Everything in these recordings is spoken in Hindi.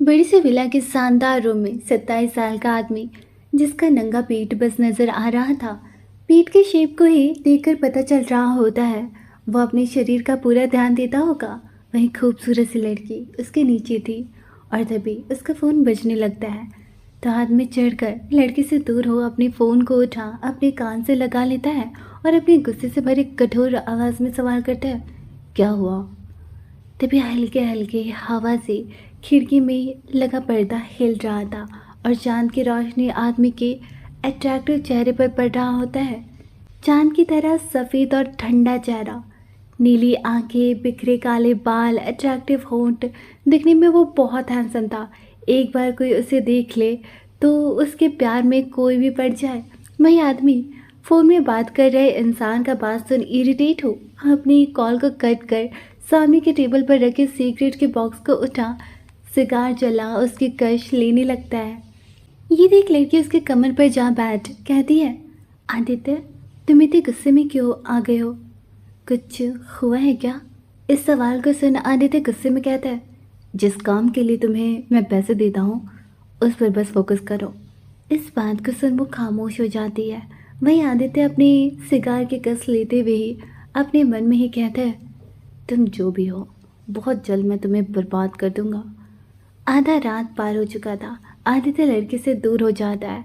बड़ी सी विला के शानदार रूम में 27 साल का आदमी, जिसका नंगा पेट बस नजर आ रहा था। पेट के शेप को ही देखकर पता चल रहा होता है वो अपने शरीर का पूरा ध्यान देता होगा। वहीं खूबसूरत सी लड़की उसके नीचे थी और तभी उसका फ़ोन बजने लगता है। तो हाथ में चढ़कर लड़की से दूर हो अपने फ़ोन को उठा अपने कान से लगा लेता है और अपने गुस्से से भरी कठोर आवाज़ में सवाल करता है, क्या हुआ? तभी हल्के हल्के हवा से खिड़की में लगा पर्दा हिल रहा था और चांद की रोशनी आदमी के अट्रैक्टिव चेहरे पर पड़ रहा होता है। चांद की तरह सफ़ेद और ठंडा चेहरा, नीली आंखें, बिखरे काले बाल, अट्रैक्टिव होंठ। दिखने में वो बहुत हैंडसम था। एक बार कोई उसे देख ले तो उसके प्यार में कोई भी पड़ जाए। वही आदमी फ़ोन में बात कर रहे इंसान का बात सुन इरिटेट हो अपनी कॉल को कट कर सामने के टेबल पर रखे सिगरेट के बॉक्स को उठा, सिगार जला उसकी कश लेने लगता है। ये देख लड़की उसके कमर पर जा बैठ कहती है, आदित्य, तुम इतने गुस्से में क्यों आ गए हो? कुछ हुआ है क्या? इस सवाल को सुन आदित्य गुस्से में कहता है, जिस काम के लिए तुम्हें मैं पैसे देता हूँ उस पर बस फोकस करो। इस बात को सुन वो खामोश हो जाती है। वहीं आदित्य अपनी सिगार की कस लेते हुए ही अपने मन में ही कहता है, तुम जो भी हो, बहुत जल्द मैं तुम्हें बर्बाद कर दूंगा। आधा रात पार हो चुका था। आदित्य लड़की से दूर हो जाता है।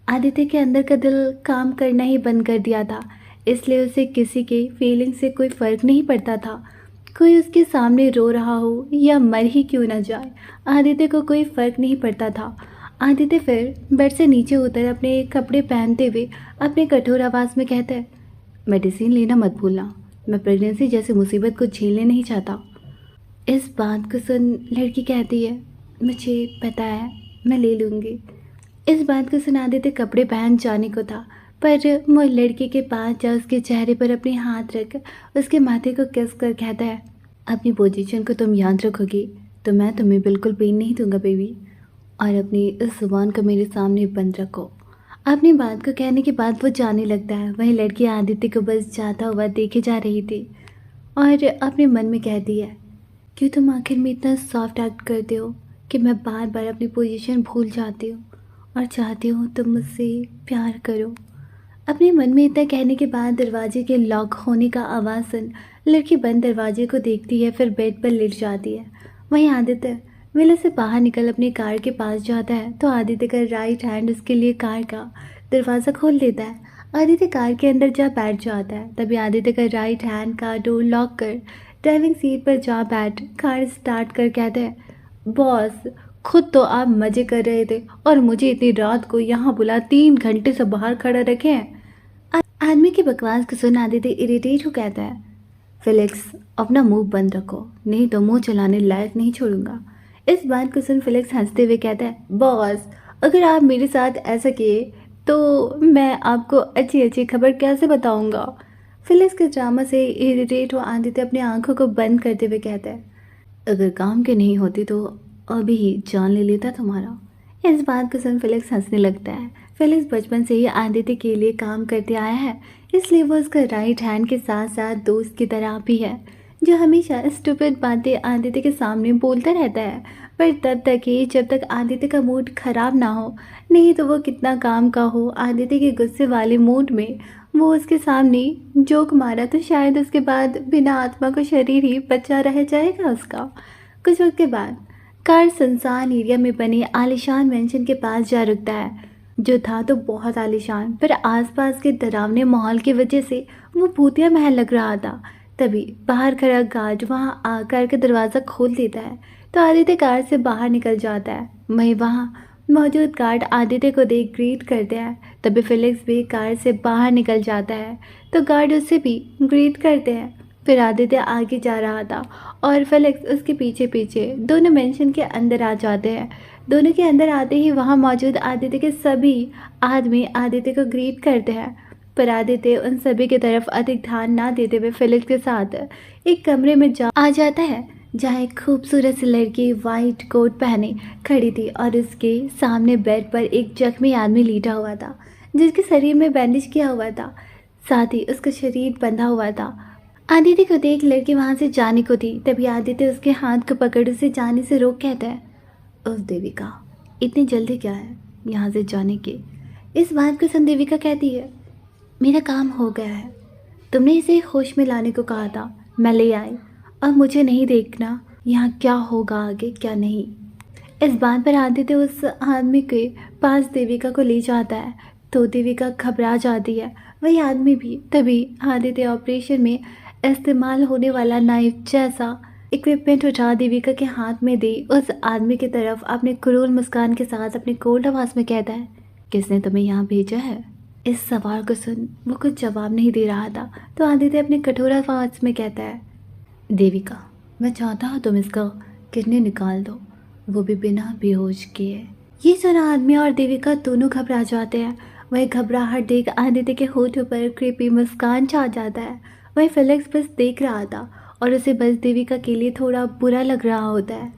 आदित्य के अंदर का दिल काम करना ही बंद कर दिया था, इसलिए उसे किसी के फीलिंग से कोई फ़र्क नहीं पड़ता था। कोई उसके सामने रो रहा हो या मर ही क्यों ना जाए, आदित्य को कोई फ़र्क नहीं पड़ता था। आदित्य फिर बेड से नीचे उतर अपने कपड़े पहनते हुए अपने कठोर आवाज़ में कहता है, मेडिसिन लेना मत भूलना, मैं प्रेगनेंसी जैसी मुसीबत को झेलने नहीं चाहता। इस बात को सुन लड़की कहती है, मुझे पता है, मैं ले लूँगी। इस बात को सुन आदित्य कपड़े पहन जाने को था, पर वो लड़की के पास जा उसके चेहरे पर अपने हाथ रख उसके माथे को किस कर कहता है, अपनी पोजीशन को तुम याद रखोगी तो मैं तुम्हें बिल्कुल पेन नहीं दूंगा बेबी, और अपनी इस जुबान को मेरे सामने बंद रखो। अपनी बात को कहने के बाद वो जाने लगता है। वही लड़की आदित्य को बस जाता हुआ देखे जा रही थी और अपने मन में कहती है, क्यों तुम आखिर में इतना सॉफ्ट एक्ट करते हो कि मैं बार बार अपनी पोजीशन भूल जाती हूँ और चाहती हूँ तुम मुझसे प्यार करो। अपने मन में इतना कहने के बाद दरवाजे के लॉक होने का आवाज़ सुन लड़की बंद दरवाजे को देखती है, फिर बेड पर लेट जाती है। वहीं आदित्य विला से बाहर निकल अपनी कार के पास जाता है तो आदित्य का राइट हैंड उसके लिए कार का दरवाज़ा खोल देता है। आदित्य कार के अंदर जा बैठ जाता है। तभी आदित्य का राइट हैंड का डोर लॉक कर ड्राइविंग सीट पर जा बैठ कार स्टार्ट कर कहता है, बॉस, खुद तो आप मज़े कर रहे थे और मुझे इतनी रात को यहाँ बुला 3 घंटे से बाहर खड़ा रखे हैं। आदमी की बकवास को सुन आदित्य इरिटेट हो कहता है, फिलिक्स, अपना मुंह बंद रखो, नहीं तो मुंह चलाने लायक नहीं छोड़ूंगा। इस बात को सुन फिलिक्स हंसते हुए कहता है, बॉस, अगर आप मेरे साथ ऐसा किए तो मैं आपको अच्छी अच्छी खबर कैसे बताऊंगा? फिलिक्स के ड्रामा से इरिटेट हो आदित्य अपनी आंखों को बंद करते हुए कहता है, अगर काम के नहीं होती तो अभी ही जान ले लेता तुम्हारा। इस बात को सुन फिलिक्स हंसने लगता है। फिलिक्स बचपन से ही आदित्य के लिए काम करते आया है, इसलिए वो उसका राइट हैंड के साथ साथ दोस्त की तरह भी है, जो हमेशा स्टूपिड बातें आदित्य के सामने बोलता रहता है, पर तब तक ही जब तक आदित्य का मूड खराब ना हो। नहीं तो वो कितना काम का हो, आदित्य के गुस्से वाले मूड में वो उसके सामने जोक मारा तो शायद उसके बाद बिना आत्मा को शरीर ही बचा रह जाएगा उसका। कुछ वक्त के बाद कार सुनसान एरिया में बने आलीशान मेंशन के पास जा रुकता है, जो था तो बहुत आलीशान, पर आसपास के डरावने माहौल की वजह से वो भूतिया महल लग रहा था। तभी बाहर खड़ा गार्ड वहां आकर के दरवाज़ा खोल देता है तो आदित्य कार से बाहर निकल जाता है। वहीं वहां मौजूद गार्ड आदित्य को देख ग्रीट करते हैं। तभी फिलिक्स भी कार से बाहर निकल जाता है तो गार्ड उससे भी ग्रीट करते हैं। फिर आदित्य आगे जा रहा था और फिलिक्स उसके पीछे पीछे। दोनों मेंशन के अंदर आ जाते हैं। दोनों के अंदर आते ही वहां मौजूद आदित्य के सभी आदमी आदित्य को ग्रीट करते हैं, पर आदित्य उन सभी की तरफ अधिक ध्यान ना देते हुए फिलिक्स के साथ एक कमरे में आ जाता है, जहाँ एक खूबसूरत सी लड़की वाइट कोट पहने खड़ी थी और उसके सामने बेड पर एक जख्मी आदमी लेटा हुआ था, जिसके शरीर में बैंडेज किया हुआ था, साथ ही उसका शरीर बंधा हुआ था। आदित्य को देख लड़की वहां से जाने को थी, तभी आदित्य उसके हाथ को पकड़ उसे जाने से रोक कहता है, उफ देविका, इतनी जल्दी क्या है यहाँ से जाने की? इस बात को सुन देविका कहती है, मेरा काम हो गया है। तुमने इसे होश में लाने को कहा था, मैं ले आई। अब मुझे नहीं देखना यहाँ क्या होगा आगे क्या नहीं। इस बात पर आदित्य उस आदमी के पास देविका को ले जाता है तो देविका घबरा जाती है। वही आदमी भी तभी आदित्य ऑपरेशन में इस्तेमाल होने वाला नाइफ जैसा इक्विपमेंट उठा देविका के हाथ में दे उस आदमी की तरफ अपने क्रूर मुस्कान के साथ अपनी कोल्ड आवाज़ में कहता है, किसने तुम्हें यहाँ भेजा है? इस सवाल को सुन वो कुछ जवाब नहीं दे रहा था तो आदित्य अपने कठोर आवाज़ में कहता है, देविका, मैं चाहता हूँ तुम इसका किडनी निकाल दो, वो भी बिना बेहोश किए। ये सुना आदमी और देविका दोनों घबरा जाते हैं। वही घबराहट देख आदित्य के होठों पर कृपी मुस्कान छा जाता है। वही फेलिक्स बस देख रहा था और उसे बस देविका के लिए थोड़ा बुरा लग रहा होता है।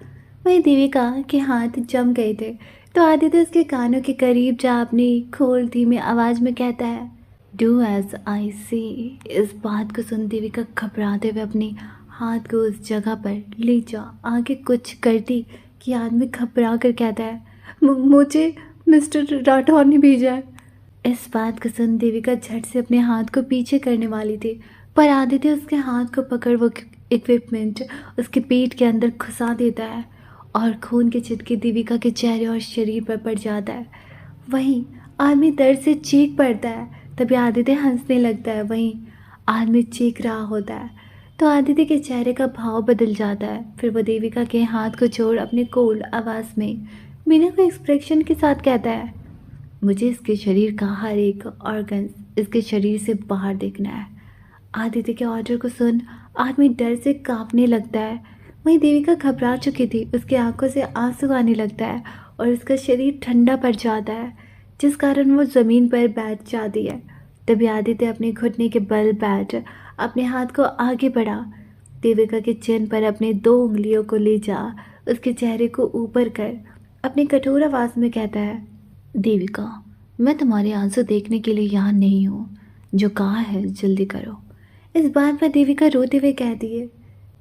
वही देविका के हाथ जम गए थे तो आदित्य उसके कानों के करीब जा अपनी खोल धीमी आवाज़ में कहता है, डू एज आई सी। इस बात को सुन देविका घबराते हुए अपनी हाथ को उस जगह पर ले जा आगे कुछ करती कि आदमी घबरा कर कहता है, मुझे मिस्टर राठौर ने भेजा है। इस बात को सुन देविका झट से अपने हाथ को पीछे करने वाली थी पर आदित्य उसके हाथ को पकड़ वो इक्विपमेंट उसके पेट के अंदर घुसा देता है और खून के छिटके देविका के चेहरे और शरीर पर पड़ जाता है। वहीं आदमी दर्द से चीख पड़ता है। तभी आदित्य हंसने लगता है। वहीं आदमी चीख रहा होता है तो आदित्य के चेहरे का भाव बदल जाता है। फिर वो देविका के हाथ को छोड़ अपने कोल्ड आवाज़ में बिना कोई एक्सप्रेशन के साथ कहता है, मुझे इसके शरीर का हर एक ऑर्गन इसके शरीर से बाहर देखना है। आदित्य के ऑर्डर को सुन आदमी डर से कांपने लगता है। वहीं देविका घबरा चुकी थी, उसकी आंखों से आंसू आने लगता है और उसका शरीर ठंडा पड़ जाता है जिस कारण वो ज़मीन पर बैठ जाती है। तभी आदित्य अपने घुटने के बल बैठ अपने हाथ को आगे बढ़ा, देविका के चिन पर अपने 2 उंगलियों को ले जा उसके चेहरे को ऊपर कर अपनी कठोर आवाज़ में कहता है, देविका, मैं तुम्हारे आंसू देखने के लिए यहाँ नहीं हूँ, जो कहा है जल्दी करो। इस बात पर देविका रोते हुए कहती है,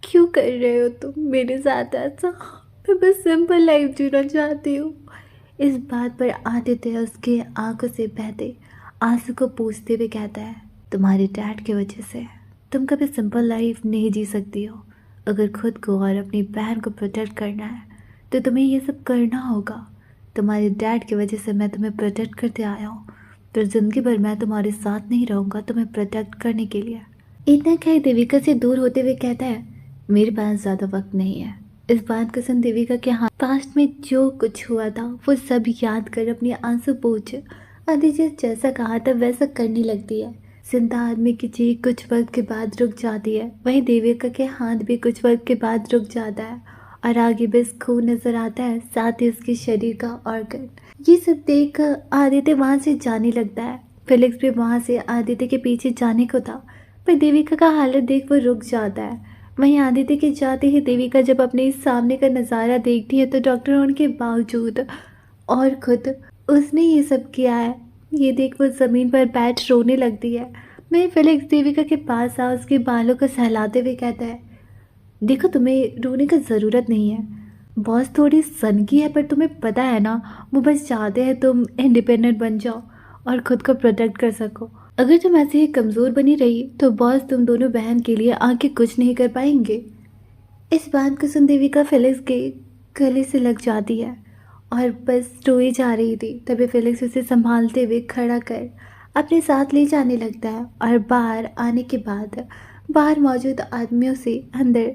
क्यों कर रहे हो तुम मेरे साथ ऐसा? मैं बस सिंपल लाइफ जीना चाहती हूँ। इस बात पर आदित्य उसके आंखों से बहते आंसू को पूछते हुए कहता है, तुम्हारे डैड की वजह से तुम कभी सिंपल लाइफ नहीं जी सकती हो। अगर खुद को और अपनी बहन को प्रोटेक्ट करना है तो तुम्हें ये सब करना होगा। तुम्हारे डैड की वजह से मैं तुम्हें प्रोटेक्ट करते आया हूँ, फिर ज़िंदगी भर मैं तुम्हारे साथ नहीं रहूँगा तुम्हें प्रोटेक्ट करने के लिए। इतना कह देविका से दूर होते हुए कहता है, मेरे पास ज़्यादा वक्त नहीं है। इस बात को सुन देविका के हाथ पास्ट में जो कुछ हुआ था वो सब याद कर अपने आंसू पोंछ आदित्य जैसा कहा था वैसा करने लगती है। जिंदा आदमी की चीख कुछ वक्त के बाद रुक जाती है। वहीं देविका के हाथ भी कुछ वक्त के बाद रुक जाता है और आगे बस खून नजर आता है, साथ ही उसके शरीर का ऑर्गन। ये सब देख आदित्य वहाँ से जाने लगता है। फेलिक्स भी वहाँ से आदित्य के पीछे जाने को था पर देविका का हालत देख वो रुक जाता है। वहीं आदित्य के जाते ही देविका जब अपने सामने का नज़ारा देखती है तो डॉक्टर होने के बावजूद और खुद उसने ये सब किया है ये देख वो ज़मीन पर बैठ रोने लगती है। वहीं फेलिक्स देविका के पास आ उसके बालों को सहलाते हुए कहता है, देखो तुम्हें रोने की ज़रूरत नहीं है। बॉस थोड़ी सनकी है पर तुम्हें पता है ना, वो बस चाहते हैं तुम इंडिपेंडेंट बन जाओ और ख़ुद को प्रोटेक्ट कर सको। अगर तुम ऐसे ही कमज़ोर बनी रही तो बॉस तुम दोनों बहन के लिए आगे कुछ नहीं कर पाएंगे। इस बात को सुन देविका फेलिक्स के गले से लग जाती है और बस रोई जा रही थी। तभी फेलिक्स उसे संभालते हुए खड़ा कर अपने साथ ले जाने लगता है और बाहर आने के बाद बाहर मौजूद आदमियों से अंदर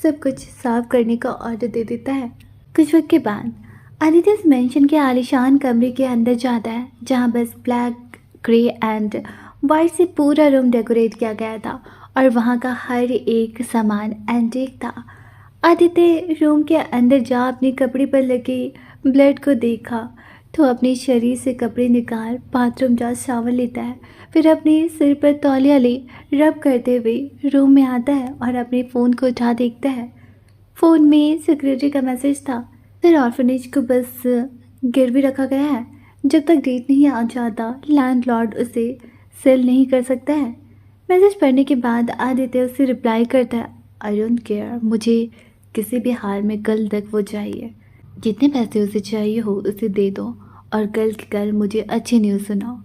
सब कुछ साफ करने का ऑर्डर दे देता है। कुछ वक्त के बाद आदित्य इस मेंशन के आलीशान कमरे के अंदर जाता है जहाँ बस ब्लैक, ग्रे एंड वाइट से पूरा रूम डेकोरेट किया गया था और वहाँ का हर एक सामान एंटीक था। आदित्य रूम के अंदर जा अपने कपड़े पर लगे ब्लड को देखा तो अपने शरीर से कपड़े निकाल बाथरूम जा शावर लेता है। फिर अपने सिर पर तौलिया ले रब करते हुए रूम में आता है और अपने फ़ोन को उठा देखता है। फ़ोन में सेक्रेटरी का मैसेज था, सर ऑर्फनेज को बस गिरवी रखा गया है, जब तक डेट नहीं आ जाता लैंडलॉर्ड उसे सेल नहीं कर सकता है। मैसेज पढ़ने के बाद आदित्य उसे रिप्लाई करता है, आई डोंट केयर, मुझे किसी भी हाल में कल तक वो चाहिए। जितने पैसे उसे चाहिए हो उसे दे दो और कल के कल मुझे अच्छी न्यूज़ सुनाओ।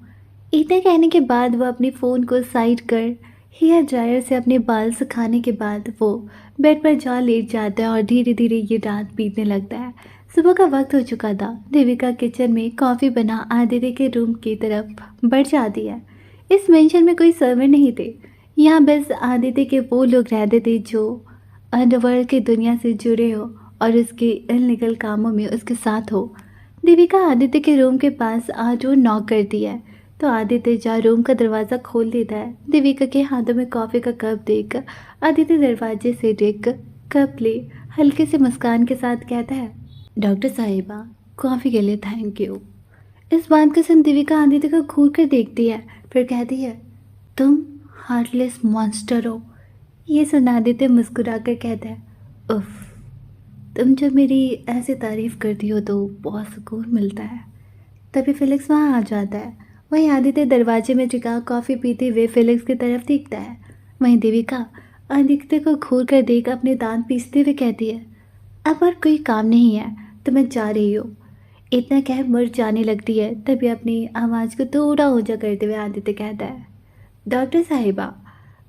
इतना कहने के बाद वो अपनी फ़ोन को साइड कर हेयर ड्रायर से अपने बाल सुखाने के बाद वो बेड पर जा लेट जाता है और धीरे धीरे ये रात बीतने लगता है। सुबह का वक्त हो चुका था। देविका किचन में कॉफ़ी बना आदित्य के रूम की तरफ बढ़ जाती है। इस मेंशन में कोई सर्वर नहीं थे। यहाँ बस आदित्य के वो लोग रहते थे जो अंडरवर्ल्ड की दुनिया से जुड़े हो और उसके इल्लीगल कामों में उसके साथ हो। देविका आदित्य के रूम के पास आ जो नॉक करती है तो आदित्य जा रूम का दरवाज़ा खोल देता है। देविका के हाथों में कॉफ़ी का कप देख आदित्य दरवाजे से देख कप ले हल्के से मुस्कान के साथ कहता है, डॉक्टर साहिबा कॉफ़ी के लिए थैंक यू। इस बात को सुन देविका आदित्य को घूर कर देखती है, फिर कहती है, तुम हार्टलेस मॉन्स्टर हो। ये सुन आदित्य मुस्कुरा कर कहता है, उफ, तुम जब मेरी ऐसी तारीफ़ करती हो तो बहुत सुकून मिलता है। तभी फिलिक्स वहाँ आ जाता है। वहीं आदित्य दरवाजे में टिका कॉफ़ी पीते हुए फिलिक्स की तरफ देखता है। वहीं देविका आदित्य को घूर कर देख अपने दांत पीसते हुए कहती है, अब और कोई काम नहीं है तो मैं जा रही हूँ। इतना कह मुड़ जाने लगती है। तभी अपनी आवाज़ को थोड़ा ऊंचा करते हुए आदित्य कहता है, डॉक्टर साहिबा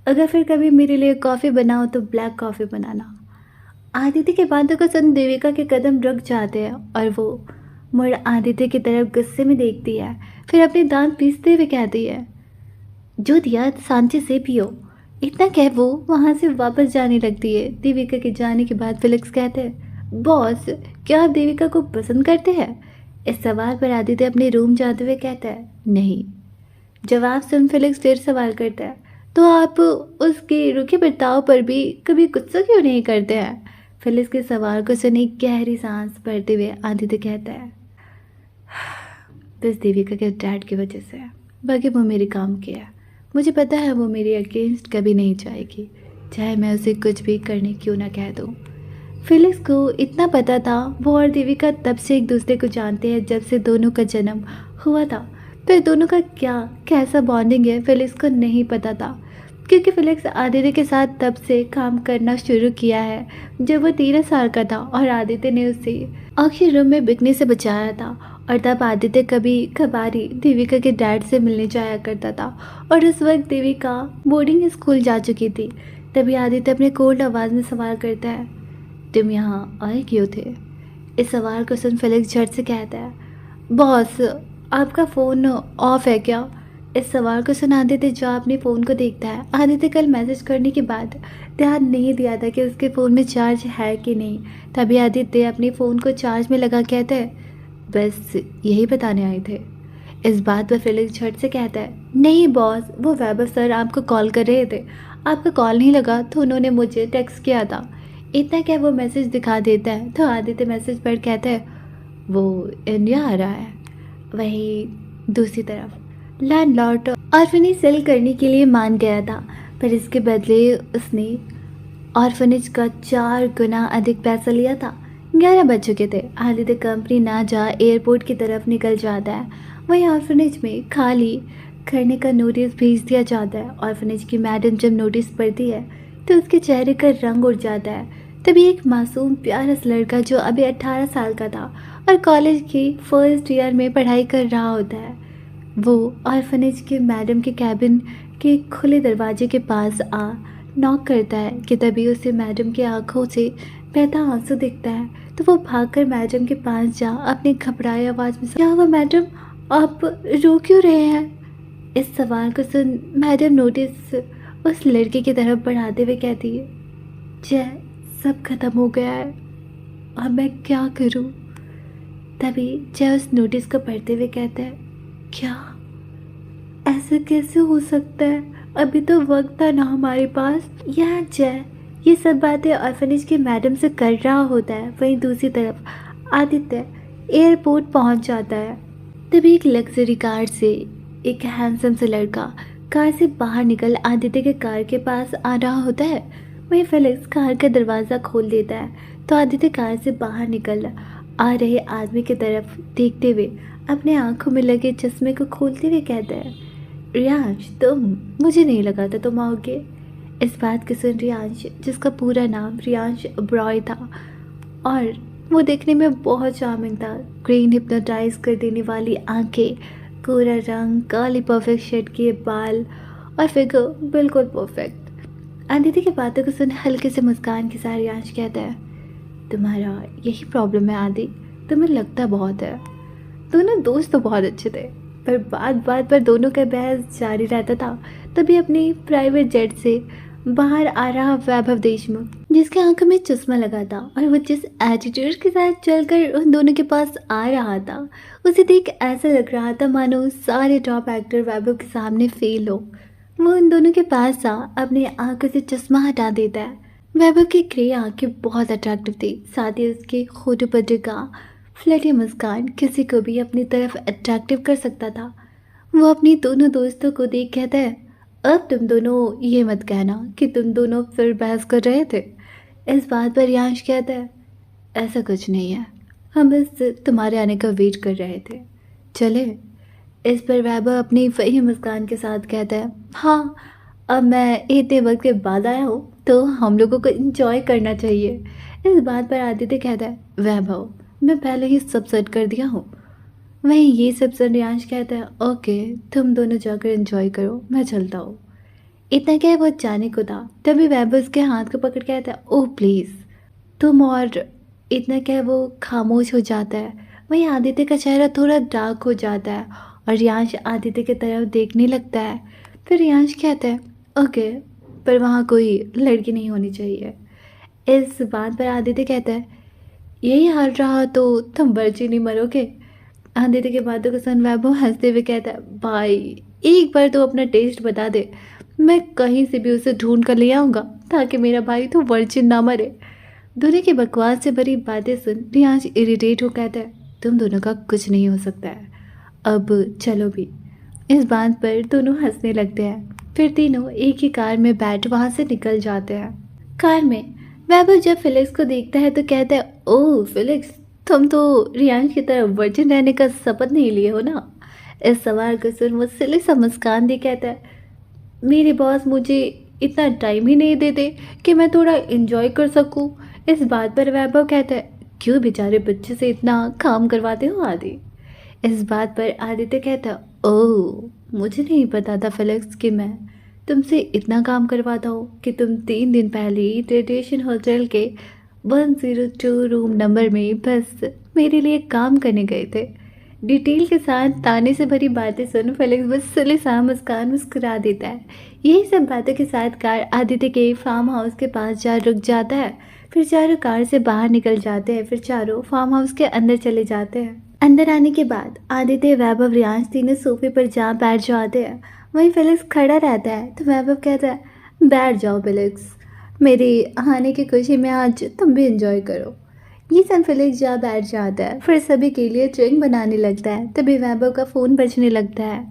अगर फिर कभी मेरे लिए कॉफ़ी बनाओ तो ब्लैक कॉफ़ी बनाना। आदित्य की बातों को सुन देविका के कदम रुक जाते हैं और वो मुड़ आदित्य की तरफ गुस्से में देखती है, फिर अपने दांत पीसते हुए कहती है, जो दिया शांति से पियो। इतना कह वो वहाँ से वापस जाने लगती है। देविका के जाने के बाद फिलिक्स कहते हैं, बॉस क्या आप देविका को पसंद करते हैं? इस सवाल पर आदित्य अपने रूम जाते हुए कहता है, नहीं। जवाब सुन फिलिक्स फिर सवाल करता है, तो आप उसके रुखे बर्ताव पर भी कभी गुस्सा क्यों नहीं करते हैं? फिलिक्स के सवाल को सुन एक गहरी सांस भरते हुए आदित्य कहता है, बस देविका के डैड की वजह से। बाकी वो मेरे काम की है। मुझे पता है वो मेरे अगेंस्ट कभी नहीं जाएगी, चाहे मैं उसे कुछ भी करने क्यों ना कह दूँ। फिलिक्स को इतना पता था वो और देविका तब से एक दूसरे को जानते हैं जब से दोनों का जन्म हुआ था। फिर दोनों का क्या कैसा बॉन्डिंग है फिलिक्स को नहीं पता था, क्योंकि फिलिक्स आदित्य के साथ तब से काम करना शुरू किया है जब वो 13 साल का था और आदित्य ने उसे आखिर रूम में बिकने से बचाया था। और तब आदित्य कभी कभारी देविका के डैड से मिलने जाया करता था और उस वक्त देविका बोर्डिंग स्कूल जा चुकी थी। तभी आदित्य अपने कोल्ड आवाज़ में सवाल करता है, तुम यहाँ आए क्यों थे? इस सवाल को सुन फिलिक्स झट से कहता है, बॉस आपका फ़ोन ऑफ है क्या? इस सवाल को सुन आदित्य जो अपने फ़ोन को देखता है। आदित्य कल मैसेज करने के बाद ध्यान नहीं दिया था कि उसके फ़ोन में चार्ज है कि नहीं। तभी आदित्य अपने फ़ोन को चार्ज में लगा कहता है, बस यही बताने आए थे। इस बात पर फिलिक्स झट से कहता है, नहीं बॉस, वो वैभव सर आपको कॉल कर रहे थे। आपका कॉल नहीं लगा तो उन्होंने मुझे टेक्स्ट किया था। इतना क्या वो मैसेज दिखा देता है तो आदित्य मैसेज पढ़ कहता है, वो इंडिया आ रहा है। वहीं दूसरी तरफ लैंडलॉर्ड ऑर्फनेज सेल करने के लिए मान गया था, पर इसके बदले उसने ऑर्फनेज का 4 गुना अधिक पैसा लिया था। 11 बज चुके थे। आदित्य कंपनी ना जा एयरपोर्ट की तरफ निकल जाता है। वहीं ऑर्फनेज में खाली करने का नोटिस भेज दिया जाता है। ऑर्फनेज की मैडम जब नोटिस पढ़ती है तो उसके चेहरे का रंग उड़ जाता है। तभी एक मासूम प्यारा सा लड़का जो अभी 18 साल का था और कॉलेज के फर्स्ट ईयर में पढ़ाई कर रहा होता है, वो ऑर्फनेज के मैडम के कैबिन के खुले दरवाजे के पास आ नॉक करता है कि तभी उसे मैडम की आंखों से बहता आंसू दिखता है। तो वो भागकर मैडम के पास जा अपनी घबराई आवाज़ में, क्या हुआ मैडम, आप रो क्यों रहे हैं? इस सवाल को सुन मैडम नोटिस उस लड़के की तरफ बढ़ाते हुए कहती है, जय सब खत्म हो गया है, अब मैं क्या करूं? तभी जय उस नोटिस को पढ़ते हुए कहता है, क्या ऐसा कैसे हो सकता है? अभी तो वक्त था ना हमारे पास। यहाँ जय ये सब बातें ऑर्फनेज के मैडम से कर रहा होता है। वहीं दूसरी तरफ आदित्य एयरपोर्ट पहुंच जाता है। तभी एक लग्जरी कार से एक हैंडसम सा लड़का कार से बाहर निकल आदित्य के कार के पास आ रहा होता है। वहीं फिलिक्स कार का दरवाज़ा खोल देता है तो आदित्य कार से बाहर निकल आ रहे आदमी की तरफ देखते हुए अपने आंखों में लगे चश्मे को खोलते हुए कहता है, रियांश तुम, मुझे नहीं लगा था तुम आओगे। इस बात के सुन रियांश, जिसका पूरा नाम रियांश ब्रॉय था और वो देखने में बहुत चार्मिंग था। ग्रीन हिप्नोटाइज कर देने वाली आंखें, गोरा रंग, काली परफेक्ट शेड किए बाल और फिगर बिल्कुल परफेक्ट। अदिति की बातों को सुन हल्के से मुस्कान के साथ रियांश कहता है, तुम्हारा यही प्रॉब्लम है आदि, तुम्हें लगता बहुत है। दोनों दोस्त तो बहुत अच्छे थे, पर बात बात पर दोनों का बहस जारी रहता था। तभी अपनी प्राइवेट जेट से बाहर आ रहा वैभव देशमुख, जिसके आंखों में चश्मा लगा था और वो जिस एटीट्यूड के साथ चलकर उन दोनों के पास आ रहा था, उसे देख ऐसा लग रहा था मानो सारे टॉप एक्टर वैभव के सामने फेल हो। वो उन दोनों के पास सा अपनी आंखों से चश्मा हटा देता है। वैभव की ग्रे आंखें बहुत अट्रैक्टिव थी, साथ ही उसके होठों पर जगा फ्लैटी मुस्कान किसी को भी अपनी तरफ अट्रैक्टिव कर सकता था। वो अपनी दोनों दोस्तों को देख कहता है, अब तुम दोनों ये मत कहना कि तुम दोनों फिर बहस कर रहे थे। इस बात पर यांश कहता है, ऐसा कुछ नहीं है, हम बस तुम्हारे आने का वेट कर रहे थे, चले। इस पर वैभव अपनी वही मुस्कान के साथ कहता है, हाँ, अब मैं इतने वक्त के बाद आया हूँ तो हम लोगों को एंजॉय करना चाहिए। इस बात पर आदित्य कहता है, वैभव, मैं पहले ही सब सेट कर दिया हूँ। वहीं ये सब सुन रियांश कहता है, ओके, तुम दोनों जाकर एंजॉय करो, मैं चलता हूँ। इतना क्या वो जाने को था, तभी वैभव उसके हाथ को पकड़ कहता है, ओह प्लीज़ तुम। और इतना क्या वो खामोश हो जाता है। वहीं आदित्य का चेहरा थोड़ा डार्क हो जाता है और रियांश आदित्य की तरफ देखने लगता है। फिर रियांश कहता है, ओके, पर वहाँ कोई लड़की नहीं होनी चाहिए। इस बात पर आदित्य कहता है, यही हाल रहा तो तुम वर्जिन ही मरोगे। आदित्य की बातों को सुन वैभव हंसते हुए कहता है, भाई एक बार तो अपना टेस्ट बता दे, मैं कहीं से भी उसे ढूंढ कर ले आऊँगा ताकि मेरा भाई तो वर्जिन ना मरे। दोनों की बकवास से भरी बातें सुन रियांश इरिटेट हो कहता है, तुम दोनों का कुछ नहीं हो सकता है, अब चलो भी। इस बात पर दोनों हंसने लगते हैं। फिर तीनों एक ही कार में बैठ वहाँ से निकल जाते हैं। कार में वैभव जब फिलिक्स को देखता है तो कहता है, ओह फिलिक्स, तुम तो रियांश की तरह वर्जिन रहने का शपथ नहीं लिए हो ना। इस सवाल को सुन वो सिली सा मुस्कान दे कहता है, मेरे बॉस मुझे इतना टाइम ही नहीं देते कि मैं थोड़ा एंजॉय कर सकूं। इस बात पर वैभव कहता है, क्यों बेचारे बच्चे से इतना काम करवाते हो आदि। इस बात पर आदित्य कहता है, ओह मुझे नहीं पता था फिलिक्स कि मैं तुमसे इतना काम करवाता हूँ कि तुम 3 दिन पहले ही रेडिएशन होटल के 102 रूम नंबर में बस मेरे लिए काम करने गए थे। डिटेल के साथ ताने से भरी बातें सुन फिलिक्स बस सिले सा मुस्कान मुस्कुरा देता है। यही सब बातों के साथ कार आदित्य के फार्म हाउस के पास जा रुक जाता है। फिर चारों कार से बाहर निकल जाते हैं। फिर चारों फार्म हाउस के अंदर चले जाते हैं। अंदर आने के बाद आदित्य, वैभव, रियांश तीनों सोफे पर जा बैठ जाते हैं। वहीं फिलिक्स खड़ा रहता है तो वैभव कहता है, बैठ जाओ फिलिक्स, मेरे आने की खुशी में आज तुम भी एंजॉय करो। ये सन फिलिक्स जा बैठ जाता है। फिर सभी के लिए ड्रिंक बनाने लगता है। तभी वैभव का फ़ोन बजने लगता है।